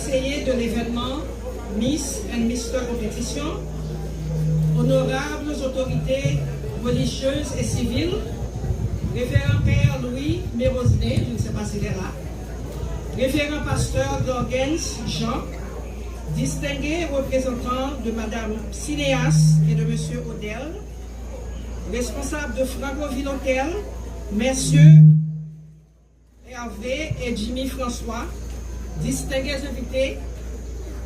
conseillers de l'événement Miss and Mr. Compétition, honorables autorités religieuses et civiles, révérend Père Louis Mérosinet, je ne sais pas s'il est là, révérend pasteur Gorgens Jean, distingués représentants de Madame Cinéas et de Monsieur Odel, responsables de Frangoville Hôtel, Messieurs Hervé et Jimmy François, distingués invités,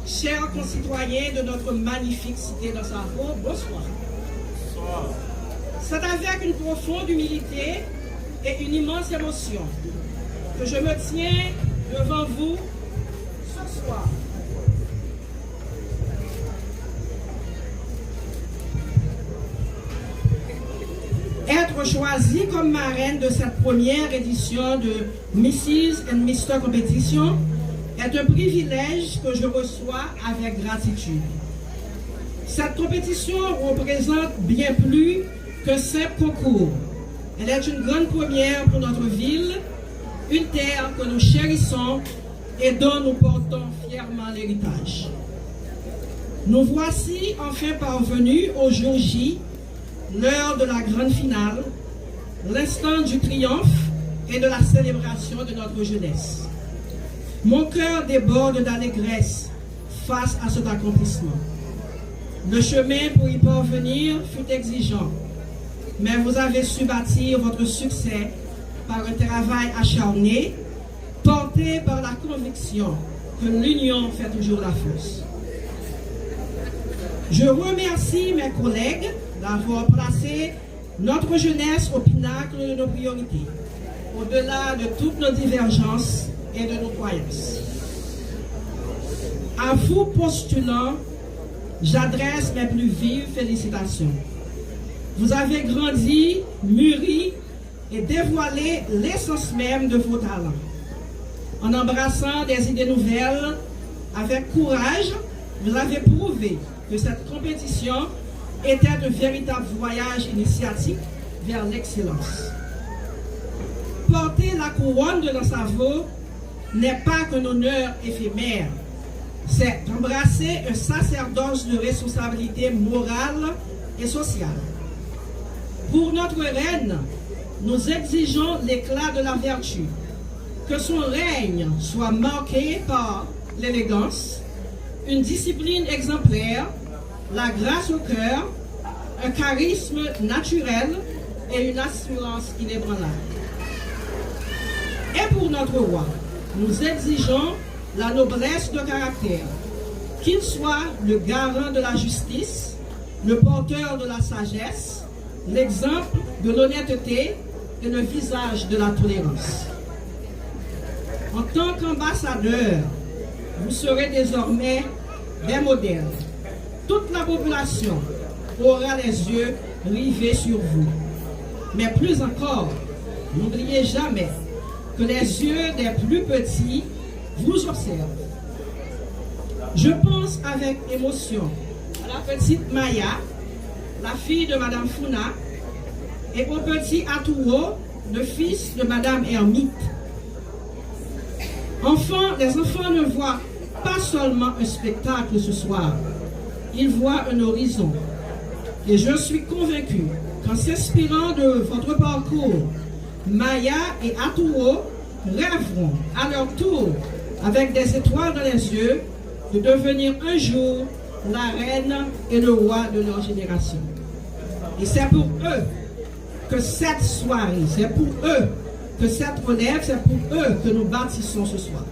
chers concitoyens de notre magnifique cité d'Ossavo, bonsoir. Bonsoir. C'est avec une profonde humilité et une immense émotion que je me tiens devant vous ce soir. Être choisie comme marraine de cette première édition de Mrs. and Mr. Compétition est un privilège que je reçois avec gratitude. Cette compétition représente bien plus qu'un simple concours. Elle est une grande première pour notre ville, une terre que nous chérissons et dont nous portons fièrement l'héritage. Nous voici enfin parvenus au jour J, l'heure de la grande finale, l'instant du triomphe et de la célébration de notre jeunesse. Mon cœur déborde d'allégresse face à cet accomplissement. Le chemin pour y parvenir fut exigeant, mais vous avez su bâtir votre succès par un travail acharné, porté par la conviction que l'union fait toujours la force. Je remercie mes collègues d'avoir placé notre jeunesse au pinacle de nos priorités, au-delà de toutes nos divergences et de nos croyances. À vous postulants, j'adresse mes plus vives félicitations. Vous avez grandi, mûri et dévoilé l'essence même de vos talents. En embrassant des idées nouvelles, avec courage, vous avez prouvé que cette compétition était un véritable voyage initiatique vers l'excellence. Porter la couronne de l'Ossavo n'est pas qu'un honneur éphémère, c'est embrasser un sacerdoce de responsabilité morale et sociale. Pour notre reine, nous exigeons l'éclat de la vertu, que son règne soit marqué par l'élégance, une discipline exemplaire, la grâce au cœur, un charisme naturel et une assurance inébranlable. Et pour notre roi, nous exigeons la noblesse de caractère, qu'il soit le garant de la justice, le porteur de la sagesse, l'exemple de l'honnêteté et le visage de la tolérance. En tant qu'ambassadeur, vous serez désormais des modèles. Toute la population aura les yeux rivés sur vous. Mais plus encore, n'oubliez jamais que les yeux des plus petits vous observent. Je pense avec émotion à la petite Maya, la fille de Madame Founa, et au petit Atouro, le fils de Madame Hermite. Les enfants ne voient pas seulement un spectacle ce soir, ils voient un horizon. Et je suis convaincu qu'en s'inspirant de votre parcours, Maya et Atouro rêveront à leur tour, avec des étoiles dans les yeux, de devenir un jour la reine et le roi de leur génération. Et c'est pour eux que cette soirée, c'est pour eux que cette relève, c'est pour eux que nous bâtissons ce soir.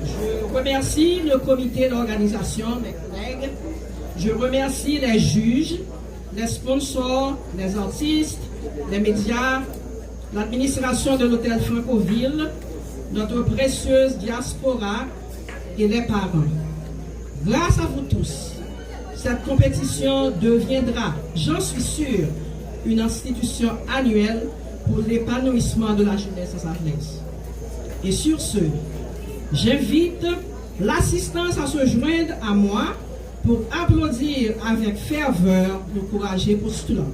Je remercie le comité d'organisation, mes collègues. Je remercie les juges, les sponsors, les artistes, les médias, l'administration de l'hôtel Frangoville, notre précieuse diaspora et les parents. Grâce à vous tous, cette compétition deviendra, j'en suis sûr, une institution annuelle pour l'épanouissement de la jeunesse assavelaise. Et sur ce, j'invite l'assistance à se joindre à moi pour applaudir avec ferveur nos courageux postulants.